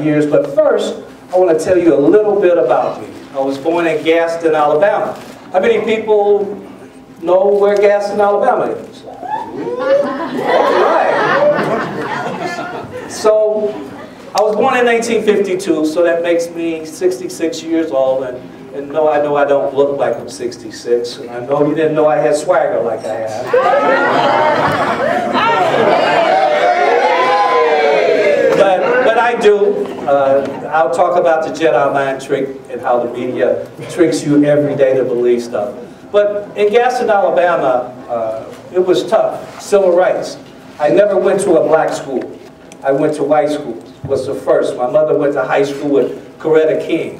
years, but first, I want to tell you a little bit about me. I was born in Gaston, Alabama. How many people know where Gaston, Alabama is? Right. So, I was born in 1952, so that makes me 66 years old, and no, I know I don't look like I'm 66, and I know you didn't know I had swagger like I have. But I do. I'll talk about the Jedi mind trick and how the media tricks you every day to believe stuff. But in Gaston, Alabama, it was tough. Civil rights. I never went to a black school. I went to white schools. Was the first. My mother went to high school with Coretta King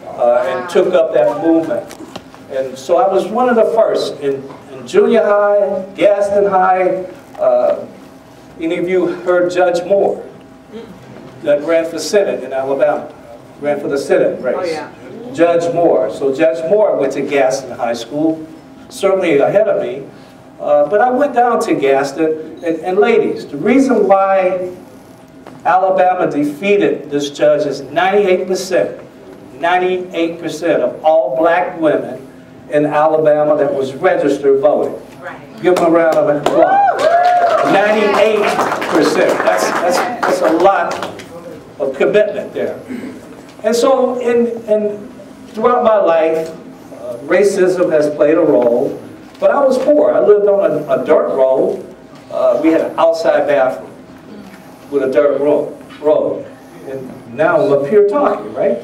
and took up that movement. And so I was one of the first in junior high, Gaston High. Any of you heard Judge Moore? That ran for Senate in Alabama. Ran for the Senate race. Oh, yeah. Judge Moore. So Judge Moore went to Gaston High School, certainly ahead of me. But I went down to Gaston, and ladies, the reason why Alabama defeated this judge is 98% of all black women in Alabama that was registered voted. Right. Give them a round of applause. 98%. That's a lot of commitment there. And so throughout my life, racism has played a role, but I was poor. I lived on a dirt road. We had an outside bathroom with a dirt road. And now I'm up here talking, right?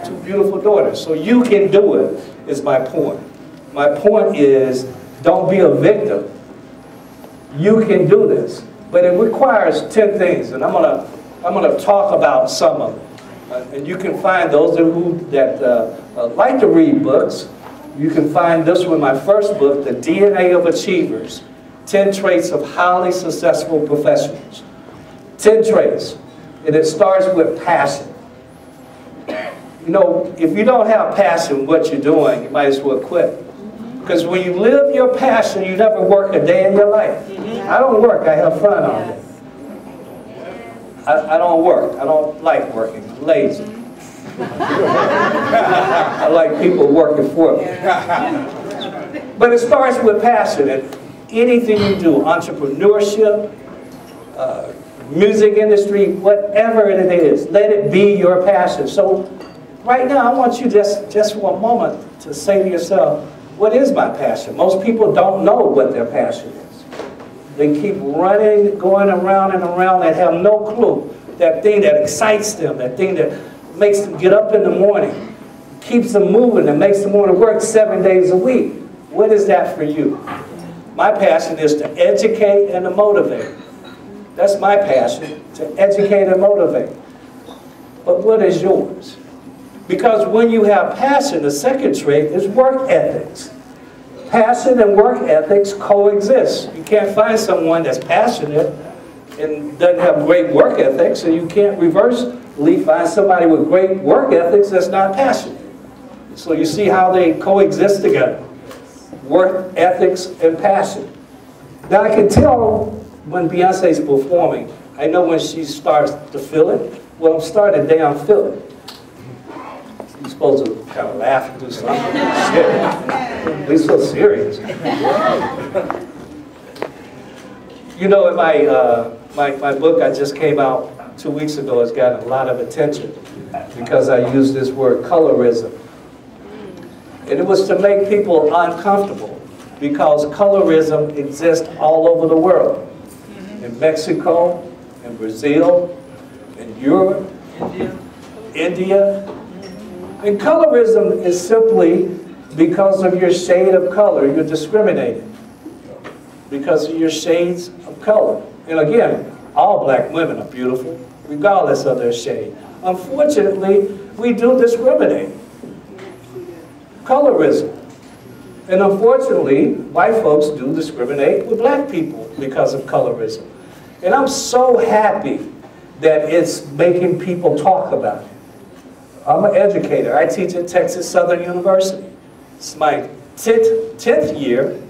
Two beautiful daughters. So you can do it, is my point. My point is, don't be a victim. You can do this. But it requires 10 things, and I'm gonna talk about some of them. And you can find those that like to read books. You can find this one, my first book, The DNA of Achievers, 10 Traits of Highly Successful Professionals. 10 traits. And it starts with passion. You know, if you don't have passion what you're doing, you might as well quit. Because when you live your passion, you never work a day in your life. I don't work, I have fun all day. I don't work. I don't like working. I'm lazy. I like people working for me. But it starts with passion. And anything you do, entrepreneurship, music industry, whatever it is, let it be your passion. So right now, I want you just for a moment to say to yourself, what is my passion? Most people don't know what their passion is. They keep running, going around and around and have no clue. That thing that excites them, that thing that makes them get up in the morning, keeps them moving and makes them want to work 7 days a week. What is that for you? My passion is to educate and to motivate. That's my passion, to educate and motivate. But what is yours? Because when you have passion, the second trait is work ethics. Passion and work ethics coexist. You can't find someone that's passionate and doesn't have great work ethics, and you can't reversely find somebody with great work ethics that's not passionate. So you see how they coexist together. Work ethics and passion. Now I can tell when Beyonce's performing, I know when she starts to feel it. Well, I'm starting the day I'm feeling it. You're supposed to kind of laugh and do something. They're so serious. You know, in my book I just came out 2 weeks ago has gotten a lot of attention because I used this word colorism. And it was to make people uncomfortable because colorism exists all over the world. In Mexico, in Brazil, in Europe, India. And colorism is simply because of your shade of color, you're discriminated. Because of your shades of color. And again, all black women are beautiful, regardless of their shade. Unfortunately, we do discriminate. Colorism. And unfortunately, white folks do discriminate with black people because of colorism. And I'm so happy that it's making people talk about it. I'm an educator. I teach at Texas Southern University. It's my 10th year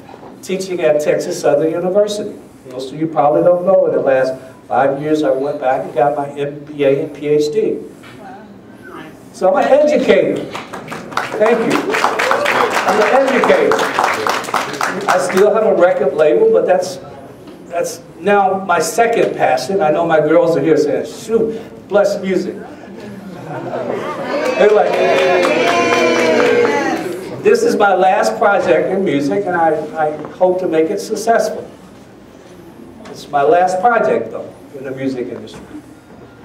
teaching at Texas Southern University. Most of you probably don't know, in the last 5 years I went back and got my MBA and PhD. So I'm an educator. Thank you. I'm an educator. I still have a record label, but that's now my second passion. I know my girls are here saying, shoot, bless music. They're like, this is my last project in music, and I hope to make it successful. It's my last project, though, in the music industry.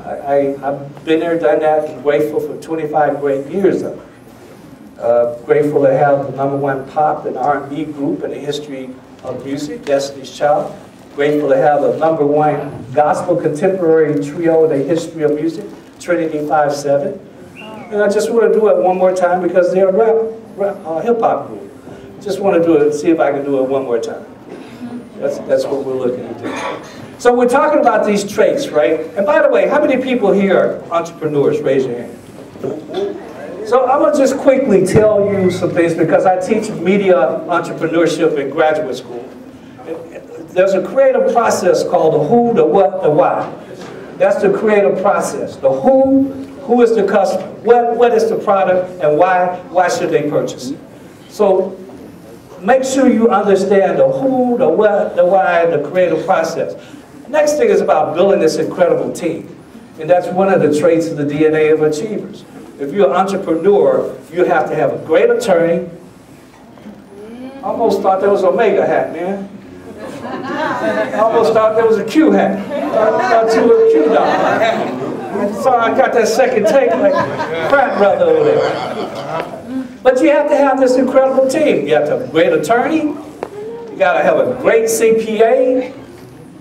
I've been there, done that, and grateful for 25 great years of it. Grateful to have the #1 pop and R&B group in the history of music, Destiny's Child. Grateful to have the #1 gospel contemporary trio in the history of music, Trinity 5-7. And I just want to do it one more time because they're a hip-hop group. Just want to do it, see if I can do it one more time. That's what we're looking to do. So we're talking about these traits, right? And by the way, how many people here are entrepreneurs? Raise your hand. So I'm going to just quickly tell you some things because I teach media entrepreneurship in graduate school. There's a creative process called the who, the what, the why. That's the creative process. The who is the customer? What is the product, and why should they purchase it? So make sure you understand the who, the what, the why, the creative process. Next thing is about building this incredible team. And that's one of the traits of the DNA of achievers. If you're an entrepreneur, you have to have a great attorney. I almost thought that was an Omega hat, man. I almost thought that was a Q hat. I thought you were a Q dog. So I got that second take like crap brother over there. But you have to have this incredible team. You have to have a great attorney. You got to have a great CPA.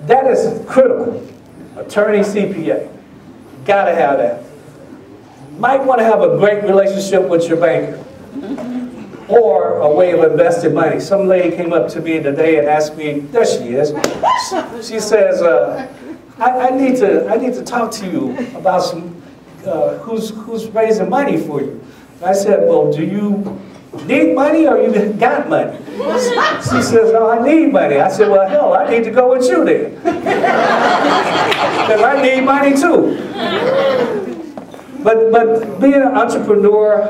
That is critical. Attorney, CPA. Got to have that. Might want to have a great relationship with your banker. Or a way of investing money. Some lady came up to me today and asked me, there she is. She says, I need to talk to you about some who's raising money for you. And I said, well, do you need money or you got money? She says, no, I need money. I said, well, hell, I need to go with you then. Because I need money too. But being an entrepreneur,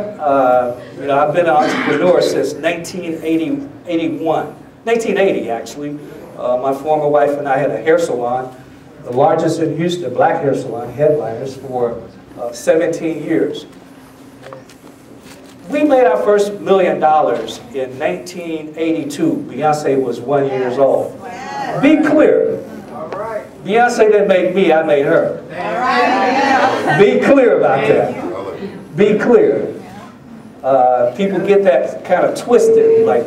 you know, I've been an entrepreneur since 1980 actually. My former wife and I had a hair salon, the largest in Houston, black hair salon, headliners for 17 years. We made our first $1 million in 1982. Beyonce was 1 year old. Be clear. Beyonce didn't make me, I made her. Be clear about that. Be clear. People get that kind of twisted, like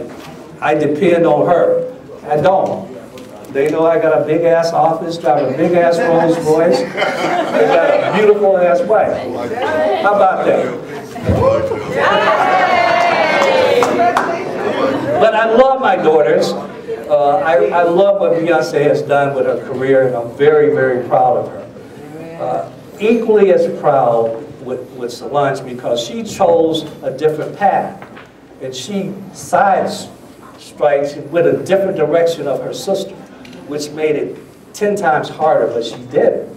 I depend on her. I don't. They know I got a big ass office, drive a big ass Rolls Royce, and got a beautiful ass wife. How about that? But I love my daughters. I love what Beyonce has done with her career, and I'm very, very proud of her. Equally as proud with Solange because she chose a different path, and she sideswiped with a different direction of her sister, which made it 10 times harder, but she did it.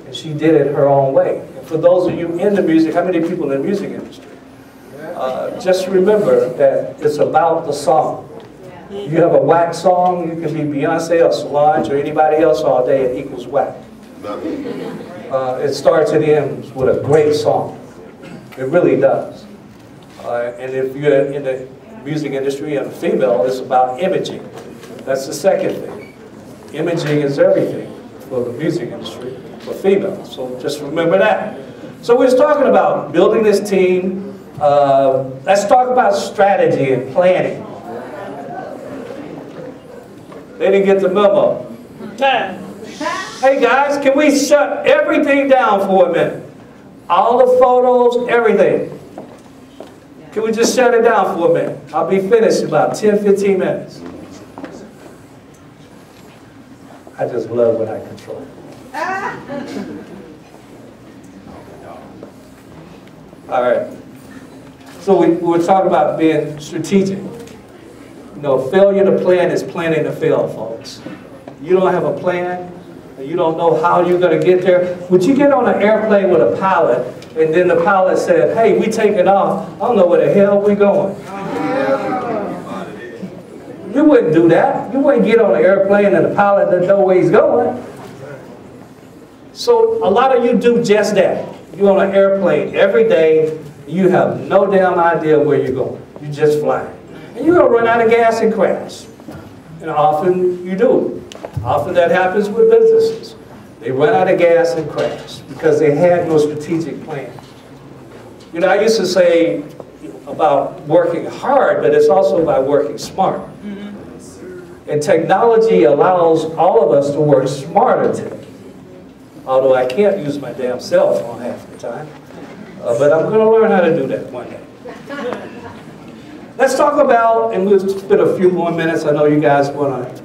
And she did it her own way. And for those of you in the music, how many people in the music industry? Just remember that it's about the song. You have a whack song, you can be Beyonce or Solange or anybody else all day, it equals whack. It starts and ends with a great song. It really does. And if you're in the music industry and a female, it's about imaging. That's the second thing. Imaging is everything for the music industry, for females. So just remember that. So we're talking about building this team. Let's talk about strategy and planning. They didn't get the memo. Hey guys, can we shut everything down for a minute? All the photos, everything. Can we just shut it down for a minute? I'll be finished in about 10, 15 minutes. I just love what I control. All right. So we were talking about being strategic. You know, failure to plan is planning to fail, folks. You don't have a plan, and you don't know how you're going to get there. Would you get on an airplane with a pilot And then the pilot said, hey, we taking off. I don't know where the hell we going. You wouldn't do that. You wouldn't get on an airplane and the pilot doesn't know where he's going. So a lot of you do just that. You're on an airplane every day. You have no damn idea where you're going. You just fly. And you're going to run out of gas and crash. And often you do. Often that happens with businesses. They run out of gas and crash because they had no strategic plan. You know, I used to say about working hard, but it's also about working smart. And technology allows all of us to work smarter today. Although I can't use my damn cell phone half the time. But I'm going to learn how to do that one day. Let's talk about, and we'll spend a few more minutes. I know you guys want to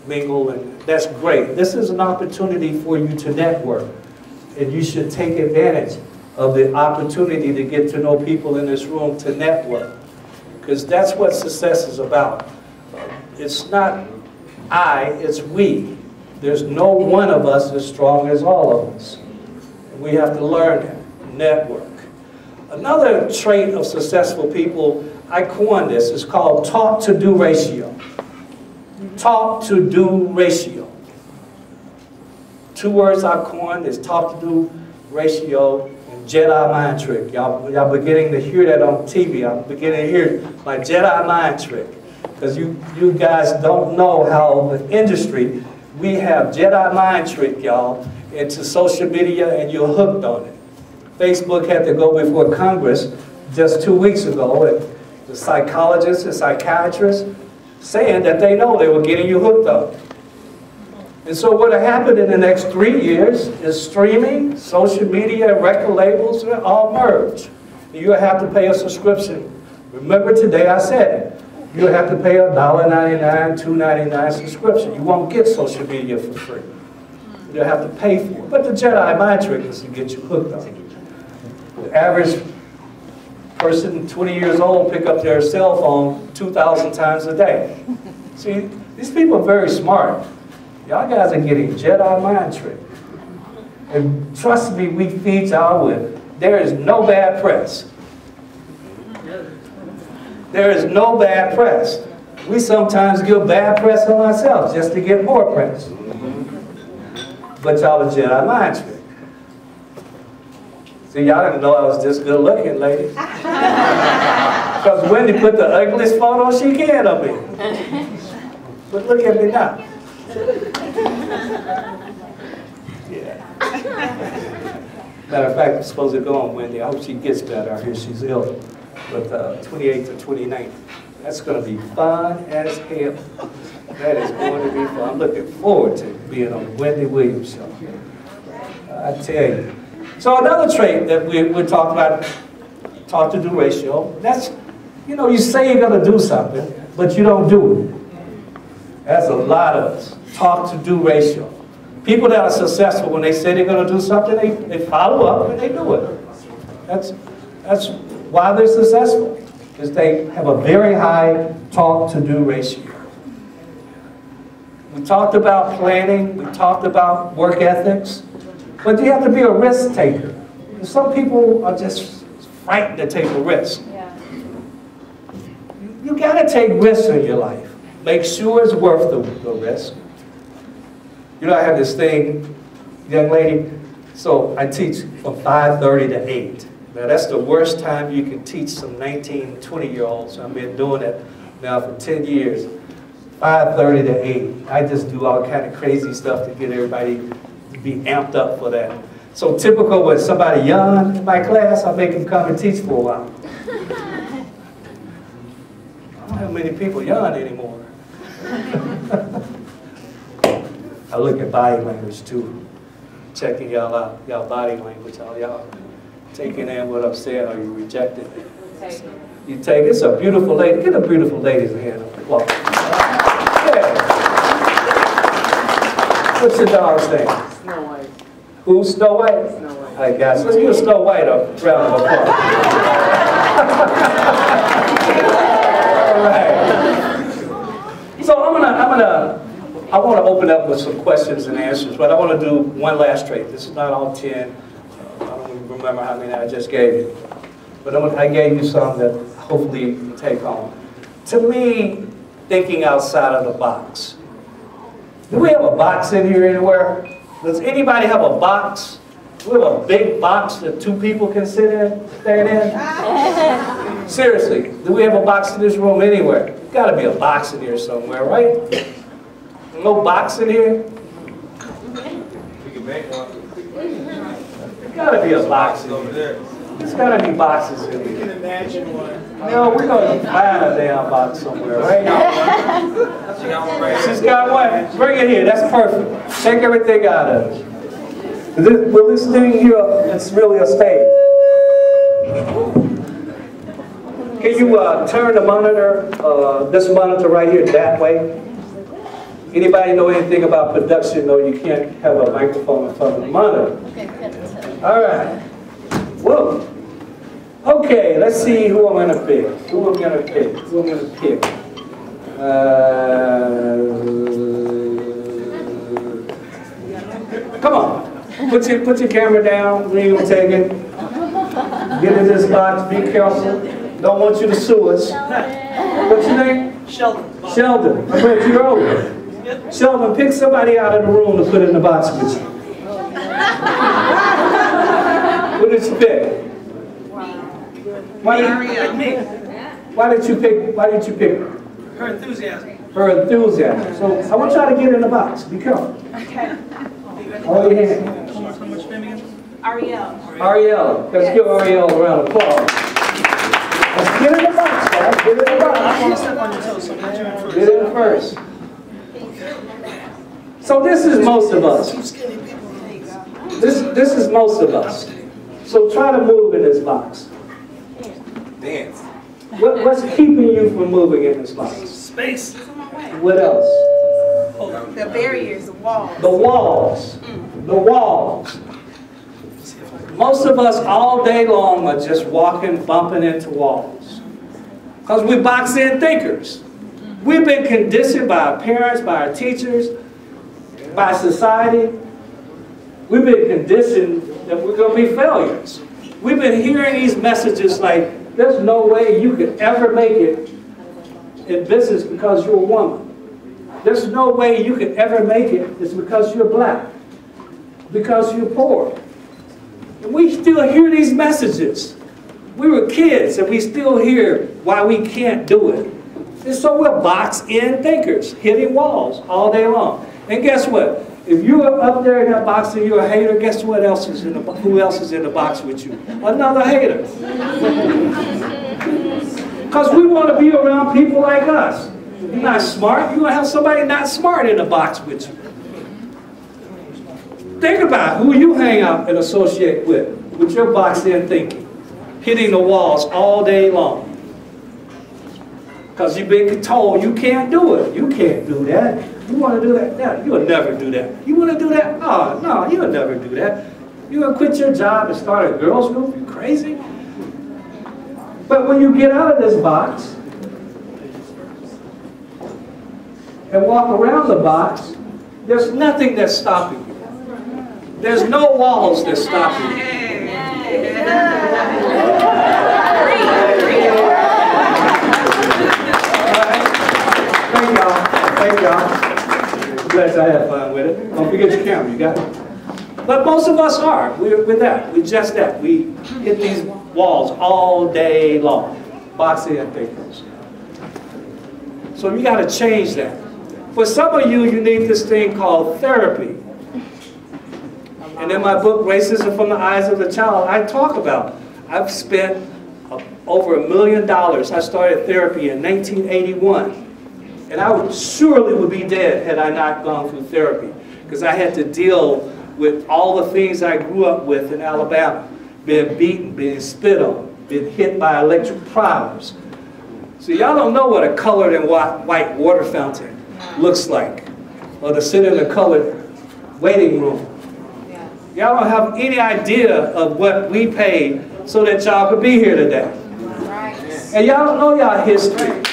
mingle, and that's great. This is an opportunity for you to network, and you should take advantage of the opportunity to get to know people in this room, to network, because that's what success is about. It's not I, it's we. There's no one of us as strong as all of us. And we have to learn that, network. Another trait of successful people, I coined this, it's called talk-to-do ratio. Talk-to-do ratio. Two words I coined is talk-to-do ratio and Jedi mind trick. Y'all beginning to hear that on TV. I'm beginning to hear my Jedi mind trick. Because you guys don't know how the industry, we have Jedi mind trick, y'all, into social media, and you're hooked on it. Facebook had to go before Congress just 2 weeks ago, and the psychologists and psychiatrists saying that they know they were getting you hooked on it. And so what will happen in the next 3 years is streaming, social media, record labels, all merge. You'll have to pay a subscription. Remember today I said it. You'll have to pay $1.99, $2.99 subscription. You won't get social media for free. You'll have to pay for it. But the Jedi mind trick is to get you hooked on it. The average person, 20 years old, pick up their cell phone 2,000 times a day. See, these people are very smart. Y'all guys are getting Jedi mind trick. And trust me, we feed y'all with, there is no bad press. There is no bad press. We sometimes give bad press on ourselves just to get more press. But y'all are Jedi mind trick. See, y'all didn't know I was this good looking, ladies. Because Wendy put the ugliest photo she can of me. But look at me now. Yeah. Matter of fact, I'm supposed to go on Wendy. I hope she gets better. I hear she's ill. But 28th to 29th. That's going to be fun as hell. That is going to be fun. I'm looking forward to being on the Wendy Williams show. I tell you. So another trait that we're talking about, talk-to-do ratio, that's, you know, you say you're going to do something, but you don't do it. That's a lot of us. Talk-to-do ratio. People that are successful, when they say they're going to do something, they follow up and they do it. That's why they're successful, because they have a very high talk-to-do ratio. We talked about planning, we talked about work ethics, but you have to be a risk taker. And some people are just frightened to take a risk. Yeah. You got to take risks in your life. Make sure it's worth the risk. You know, I have this thing, young lady, so I teach from 5:30 to 8. Now that's the worst time you can teach some 19, 20-year-olds. I've been doing it now for 10 years. 5:30 to 8. I just do all kind of crazy stuff to get everybody to be amped up for that. So typical with somebody young in my class, I make them come and teach for a while. I don't have many people young anymore. I look at body language too. Checking y'all out, y'all body language, y'all taking in what I'm saying, or you rejecting it? You take it. It's a beautiful lady. Get a beautiful lady's hand up. Well, yeah. What's your dog's name? Snow White. Who? Snow White? Snow White. All right, guys, let's give Snow White a round of applause. All right. So I want to open up with some questions and answers, but I want to do one last trait. This is not all 10. I don't remember how many I just gave you. But I gave you some that hopefully you can take home. To me, thinking outside of the box. Do we have a box in here anywhere? Does anybody have a box? Do we have a big box that two people can sit in, stand in? Seriously, do we have a box in this room anywhere? There's got to be a box in here somewhere, right? No box in here? We can make one. There's got to be a box in here. There's got to be boxes in here. We can imagine one. No, we're going to find a damn box somewhere, right? She's got one. Bring it here. That's perfect. Take everything out of it. Well, this thing here, it's really a stage. Can you turn the monitor, this monitor right here, that way? Anybody know anything about production? No, you can't have a microphone in front of the monitor. All right. Whoa. Okay, let's see who I'm going to pick. Who I'm going to pick. Who I'm going to pick. Come on. Put your camera down. We ain't going to take it. Get in this box. Be careful. Don't want you to sue us. What's your name? Sheldon. Sheldon. I bet you're over. Sheldon, pick somebody out of the room to put in the box with you. What did you pick? Why did you pick her? Her enthusiasm. Her enthusiasm. So I want y'all to get in the box. Be careful. Okay. Hold your hand. Ariel. Ariel. Let's give Ariel a round of applause. Let's get in the box, guys. Get in the box. I want to step on your toes, so get you in first. Get in first. So this is most of us. This is most of us. So try to move in this box. Dance. What's keeping you from moving in this box? Space. What else? The barriers, the walls. The walls. The walls. Most of us all day long are just walking, bumping into walls. Because we're box-in thinkers. We've been conditioned by our parents, by our teachers, by society. We've been conditioned that we're going to be failures. We've been hearing these messages like, there's no way you could ever make it in business because you're a woman. There's no way you could ever make it. It's because you're black. Because you're poor. And we still hear these messages. We were kids and we still hear why we can't do it. And so we're box-in thinkers, hitting walls all day long. And guess what? If you're up there in that box and you're a hater, guess what else is in the who else is in the box with you? Another hater. Because we want to be around people like us. If you're not smart, you're going to have somebody not smart in the box with you. Think about who you hang out and associate with your box-in thinking, hitting the walls all day long. Because you've been told you can't do it. You can't do that. You want to do that? No, you'll never do that. You want to do that? Oh, no, you'll never do that. You're going to quit your job and start a girls' group? You crazy? But when you get out of this box and walk around the box, there's nothing that's stopping you. There's no walls that's stopping you. Thank y'all. Thank y'all. Glad I had fun with it. Don't forget your camera, you got it. But most of us are. We're that. We're just that. We hit these walls all day long. Box-in thinkers. So you got to change that. For some of you, you need this thing called therapy. And in my book, Racism from the Eyes of the Child, I talk about, I've spent over $1 million. I started therapy in 1981. And I surely would be dead had I not gone through therapy. Because I had to deal with all the things I grew up with in Alabama. Being beaten, being spit on, being hit by electric prowls. So y'all don't know what a colored and white water fountain looks like. Or to sit in a colored waiting room. Y'all don't have any idea of what we paid so that y'all could be here today. And y'all don't know y'all history.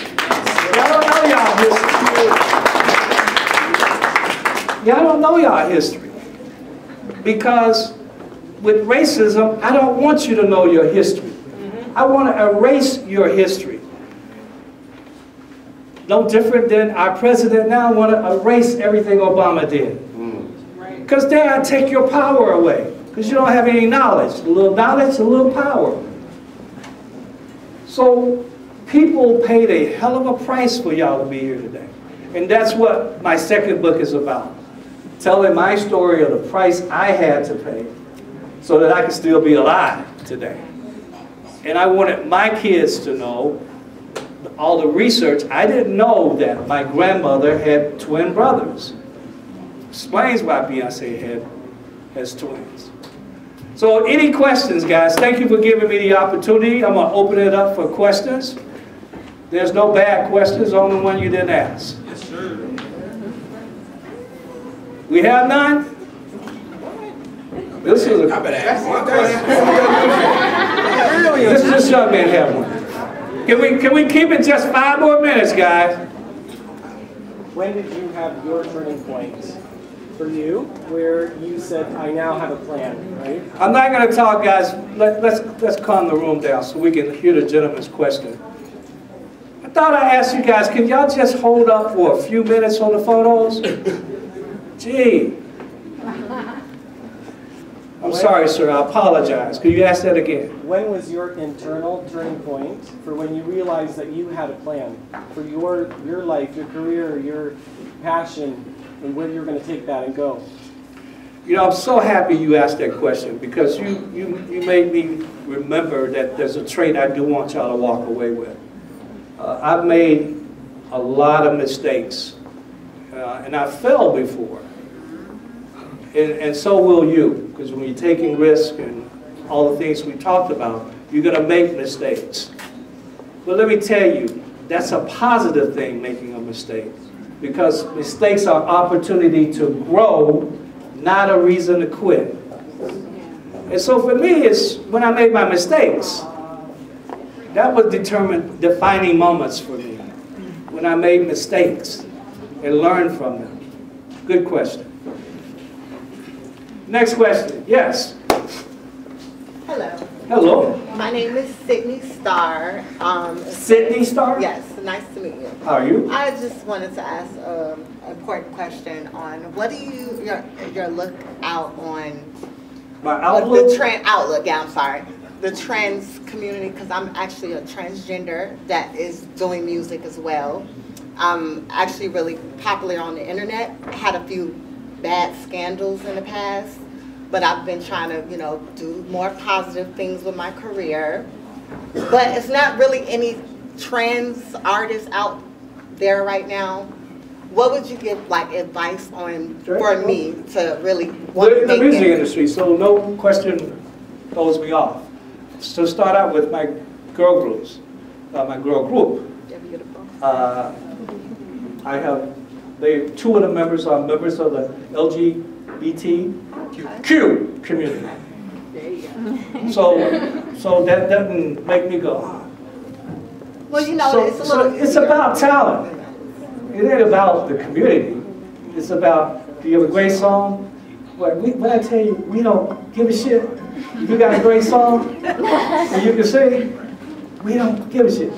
Y'all don't know y'all history. Y'all don't know y'all history. Because with racism, I don't want you to know your history. I want to erase your history. No different than our president now want to erase everything Obama did. Because then I take your power away. Because you don't have any knowledge. A little knowledge, a little power. So people paid a hell of a price for y'all to be here today. And that's what my second book is about. Telling my story of the price I had to pay so that I could still be alive today. And I wanted my kids to know all the research. I didn't know that my grandmother had twin brothers. Explains why Beyonce has twins. So any questions, guys? Thank you for giving me the opportunity. I'm going to open it up for questions. There's no bad questions, only one you didn't ask. Yes, sir. We have none? This is I better ask one question. this young man have one. Can we keep it just 5 more minutes, guys? When did you have your turning point for you, where you said, I now have a plan, right? I'm not going to talk, guys. Let's calm the room down so we can hear the gentleman's question. I thought I'd ask you guys, can y'all just hold up for a few minutes on the photos? Gee. I'm sorry, sir. I apologize. Could you ask that again? When was your internal turning point for when you realized that you had a plan for your life, your career, your passion, and where you're going to take that and go? You know, I'm so happy you asked that question because you made me remember that there's a trait I do want y'all to walk away with. I've made a lot of mistakes, and I fell before. And so will you, because when you're taking risks and all the things we talked about, you're going to make mistakes. But let me tell you, that's a positive thing, making a mistake, because mistakes are opportunity to grow, not a reason to quit. And so for me, it's when I made my mistakes, that was defining moments for me, when I made mistakes and learned from them. Good question. Next question. Yes. Hello. Hello. My name is Sydney Starr. Sydney Starr? Yes, nice to meet you. How are you? I just wanted to ask an important question on what do your look out on My outlook? the trend outlook? Yeah, I'm sorry. The trans community, because I'm actually a transgender that is doing music as well. I'm actually really popular on the internet. Had a few bad scandals in the past, but I've been trying to, you know, do more positive things with my career. But it's not really any trans artists out there right now. What would you give, like, advice on for me to really want to We're in the make music it? industry, so no question throws me off. So start out with my girl groups, my girl group. They're beautiful. Two of the members are members of the LGBTQ community. There you go. So that doesn't make me go, ah. Well, you know, it's a little. It's about talent. It ain't about the community. It's about, do you have a great song? When I tell you, we don't give a shit. If you got a great song and you can sing, we don't give a shit.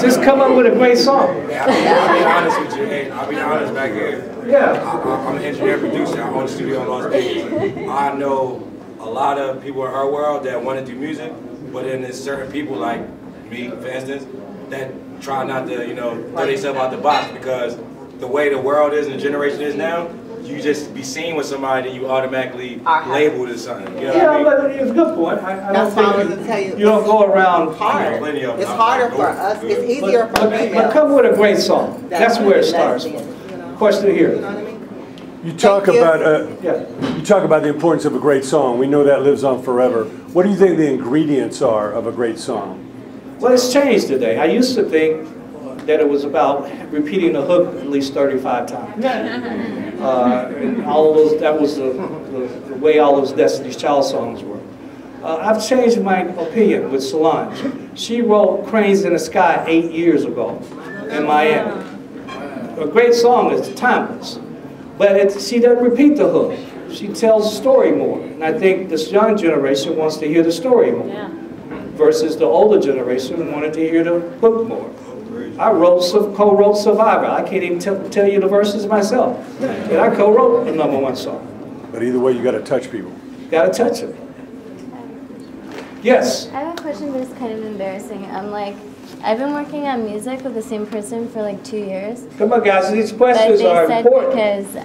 Just come up with a great song. Yeah, I'll be honest with you. Hey, I'll be honest back here. Yeah. I'm an engineer producer. I own a studio in Las Vegas. I know a lot of people in our world that want to do music, but then there's certain people like me, for instance, that try not to, you know, throw themselves out the box because the way the world is and the generation is now, you just be seen with somebody and you automatically labeled as something. You know what I mean? But it's a good point. I That's don't why I was think gonna tell you. you don't go around. Hard. Plenty of them. It's harder for us. It's easier for females. But come with a great song. That's where it starts from. Question here. You know what I mean? You talk about the importance of a great song. We know that lives on forever. What do you think the ingredients are of a great song? Well, it's changed today. I used to think that it was about repeating the hook at least 35 times. And all of those, that was the way all those Destiny's Child songs were. I've changed my opinion with Solange. She wrote Cranes in the Sky 8 years ago in Miami. A great song, it's timeless. But she doesn't repeat the hook. she tells the story more. And I think this young generation wants to hear the story more. Yeah. Versus the older generation wanted to hear the book more. I co-wrote Survivor. I can't even tell you the verses myself. And I co-wrote the #1 song. But either way, you got to touch people. Got to touch them. Yes? I have a question, but it's kind of embarrassing. I've been working on music with the same person for like 2 years. Come on, guys. These But questions they are said important. because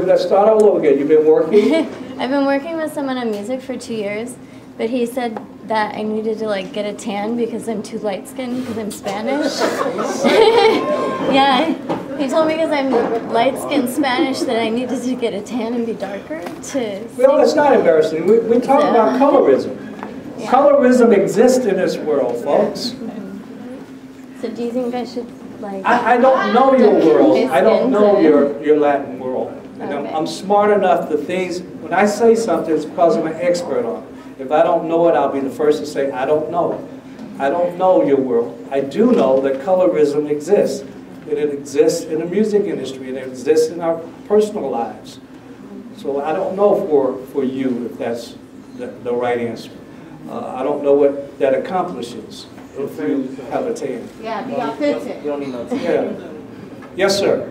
Let's start all over again. You've been working? I've been working with someone on music for 2 years, but he said that I needed to like get a tan because I'm too light skinned because I'm Spanish. Yeah, he told me because I'm light skinned Spanish that I needed to get a tan and be darker to. Well, that's not embarrassing. We're talking about colorism. Yeah. Colorism exists in this world, folks. So do you think I should like? I don't know your world. I don't know into- your Latin world. And Okay. I'm smart enough, the things, when I say something, it's because I'm an expert on it. If I don't know it, I'll be the first to say, I don't know. I don't know your world. I do know that colorism exists. And it exists in the music industry, and it exists in our personal lives. So I don't know for you if that's the right answer. I don't know what that accomplishes if you have a tan. Yeah, be authentic. You don't need no tea. Yeah. Yes, sir.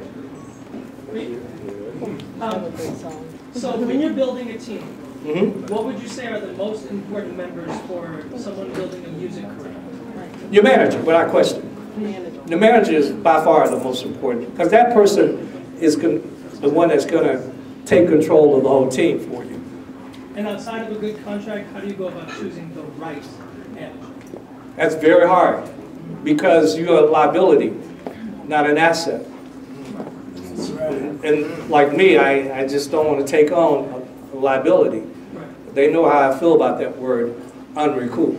So when you're building a team, Mm-hmm. what would you say are the most important members for someone building a music career? Your manager, without question. The manager is by far the most important, because that person is the one that's going to take control of the whole team for you. And outside of a good contract, how do you go about choosing the right manager? That's very hard, because you're a liability, not an asset. And like me, I just don't want to take on a liability. Right. They know how I feel about that word, unrecoup.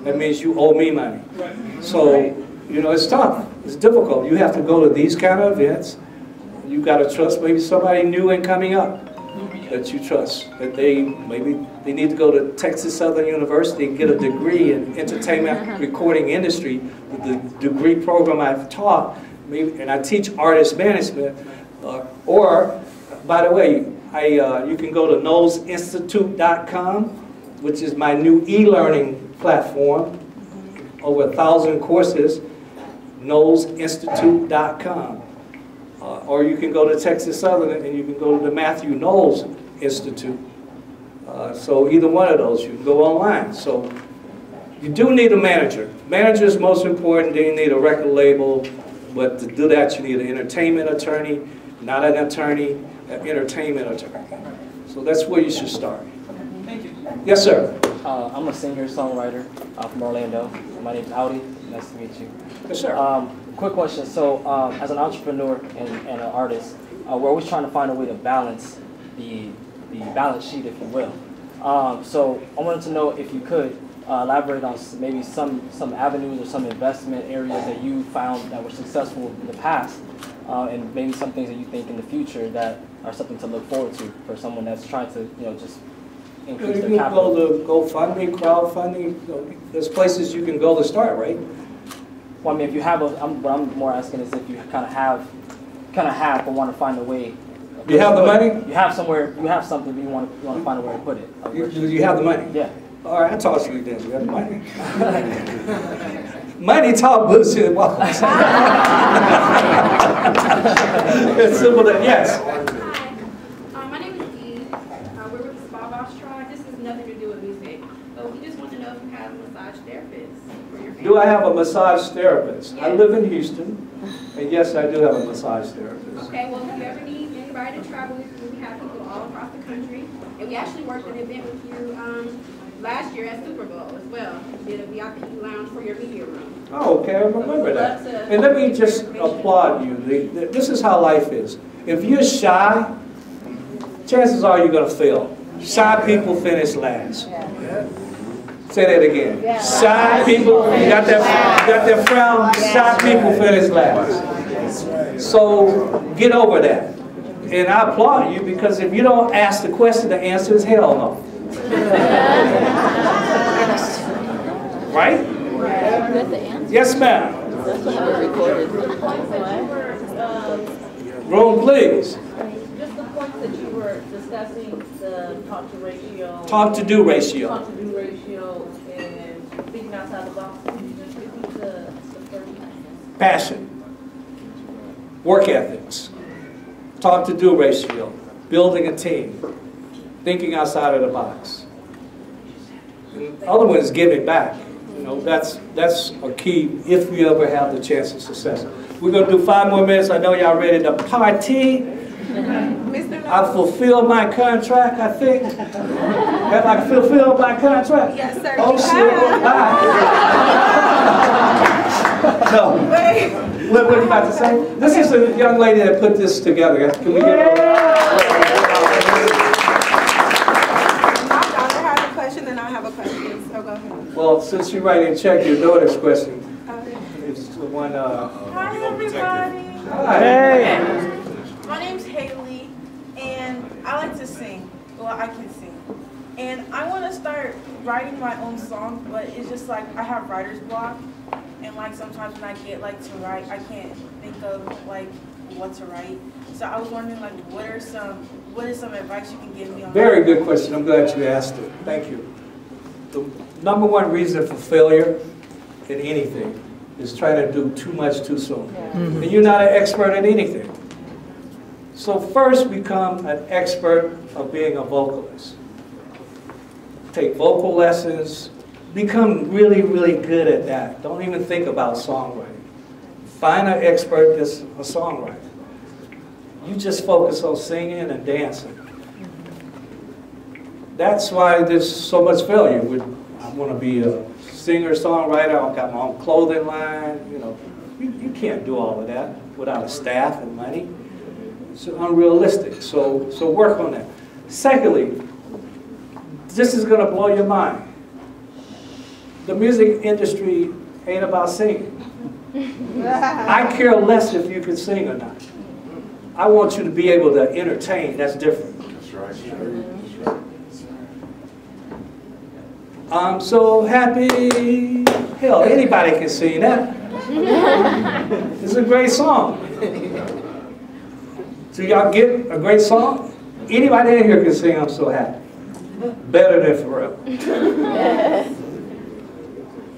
That means you owe me money. Right. So, you know, it's tough. It's difficult. You have to go to these kind of events. You got to trust maybe somebody new and coming up that you trust. That maybe they need to go to Texas Southern University and get a degree in entertainment recording industry with the degree program I've taught. Maybe, and I teach artist management. Or, by the way, you can go to knowlesinstitute.com, which is my new e-learning platform. Over 1,000 courses, knowlesinstitute.com. Or you can go to Texas Southern and you can go to the Matthew Knowles Institute. So either one of those, you can go online. So you do need a manager. Manager is most important. Then you need a record label. But to do that, you need an entertainment attorney, not an attorney, an entertainment attorney. So that's where you should start. Thank you. Yes, sir. I'm a singer-songwriter from Orlando. My name's Audi. Nice to meet you. Yes, sir. Quick question. So, as an entrepreneur and an artist, we're always trying to find a way to balance the balance sheet, if you will. So, I wanted to know if you could elaborate on maybe some avenues or some investment areas that you found that were successful in the past, and maybe some things that you think in the future that are something to look forward to for someone that's trying to, just increase You their can capital. go to GoFundMe, crowdfunding. There's places you can go to start, right? Well, I mean, if you have what I'm more asking is if you kind of have, but want to find a way. You have the money? You have somewhere. You have something, but you want to find a way to put it. You have the money? Yeah. All right, I'll talk to you then. You have the money? Money talk bullshit. It's simple that, yes. Hi, my name is Dee. We're with the Spa Boss Tribe. This has nothing to do with music, but we just want to know if you have a massage therapist for your family. Do I have a massage therapist? I live in Houston, and yes, I do have a massage therapist. Okay, well, if you ever need anybody to travel with you, we have people all across the country, and we actually worked an event with you last year at Super Bowl as well. We did a VIP lounge for your media room. Oh, okay, I remember that. And let me just applaud you. This is how life is. If you're shy, chances are you're going to fail. Shy people finish last. Say that again. Shy people, you got that frown, shy people finish last. So get over that. And I applaud you, because if you don't ask the question, the answer is hell no. Right? Yes, ma'am. Room, please. Just the points that you were discussing the talk to ratio. Talk to do ratio. Talk to do ratio and thinking outside the box. Can you just repeat the first? Passion. Work ethics. Talk to do ratio. Building a team. Thinking outside of the box. And the other one is giving back. You know, that's a key if you ever have the chance of success. We're going to do 5 more minutes. I know y'all ready to party. I fulfilled my contract, I think. Have I fulfilled my contract? Yes, sir. Oh, shit. No. What are you about to say? This is a young lady that put this together. Can we get her? My daughter has a question, then I have a question. So go ahead. Well, since you're writing a check, your daughter's question Okay. is the one. Hi, everybody. Hey. My name's Haley, and I like to sing. Well, I can sing. And I want to start writing my own song, but it's just like I have writer's block. And like sometimes when I get like to write, I can't think of like what to write. So I was wondering like what is some advice you can give me on Very good question. I'm glad you asked it. Thank you. The number one reason for failure in anything is trying to do too much too soon. And you're not an expert at anything. So first become an expert of being a vocalist. Take vocal lessons. Become really, really good at that. Don't even think about songwriting. Find an expert that's a songwriter. You just focus on singing and dancing. That's why there's so much failure. I want to be a singer, songwriter. I've got my own clothing line. You know, you can't do all of that without a staff and money. It's unrealistic. So work on that. Secondly, this is going to blow your mind. The music industry ain't about singing. I care less if you can sing or not. I want you to be able to entertain. That's different. That's right. I'm so happy. Hell, anybody can sing that. It's a great song. So y'all get a great song? Anybody in here can sing I'm so happy. Better than Pharrell.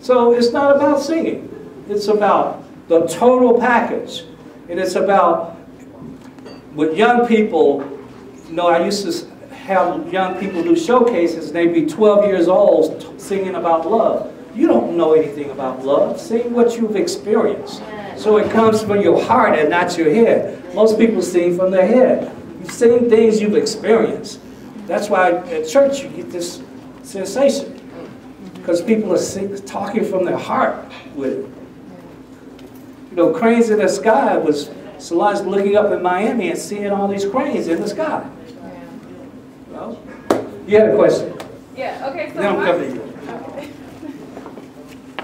So it's not about singing. It's about the total package. And it's about, with young people, you know, I used to have young people do showcases, and they'd be 12 years old singing about love. You don't know anything about love. Sing what you've experienced. So it comes from your heart and not your head. Most people sing from their head. You sing things you've experienced. That's why at church you get this sensation. Because people are talking from their heart with it. You know, cranes in the sky was Solange looking up in Miami and seeing all these cranes in the sky. Well, you had a question. Yeah, okay, so Then I'm coming to you.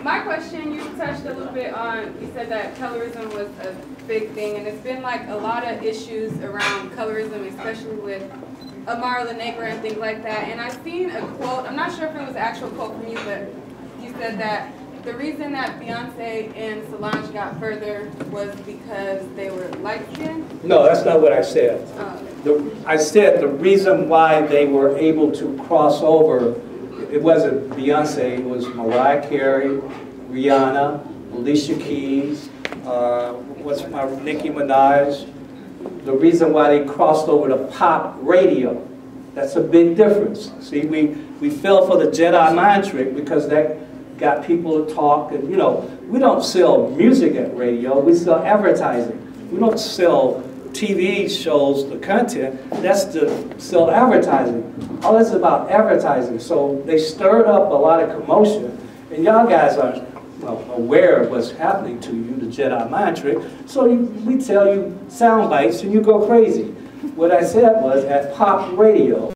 My question, you touched a little bit on, you said that colorism was a big thing, and it's been like a lot of issues around colorism, especially with Amara La Negra and things like that. And I've seen a quote, I'm not sure if it was an actual quote from you, but you said that the reason that Beyonce and Solange got further was because they were light-skinned? No, that's not what I said. I said the reason why they were able to cross over, it wasn't Beyonce, it was Mariah Carey, Rihanna, Alicia Keys, Nicki Minaj. The reason why they crossed over to pop radio, that's a big difference. See, we fell for the Jedi mind trick because that got people to talk, and you know, we don't sell music at radio, we sell advertising. We don't sell TV shows, the content, that's to sell advertising. All this is about advertising. So they stirred up a lot of commotion, and y'all guys are aware of what's happening to you, the Jedi mind trick. So we tell you sound bites and you go crazy. What I said was at pop radio,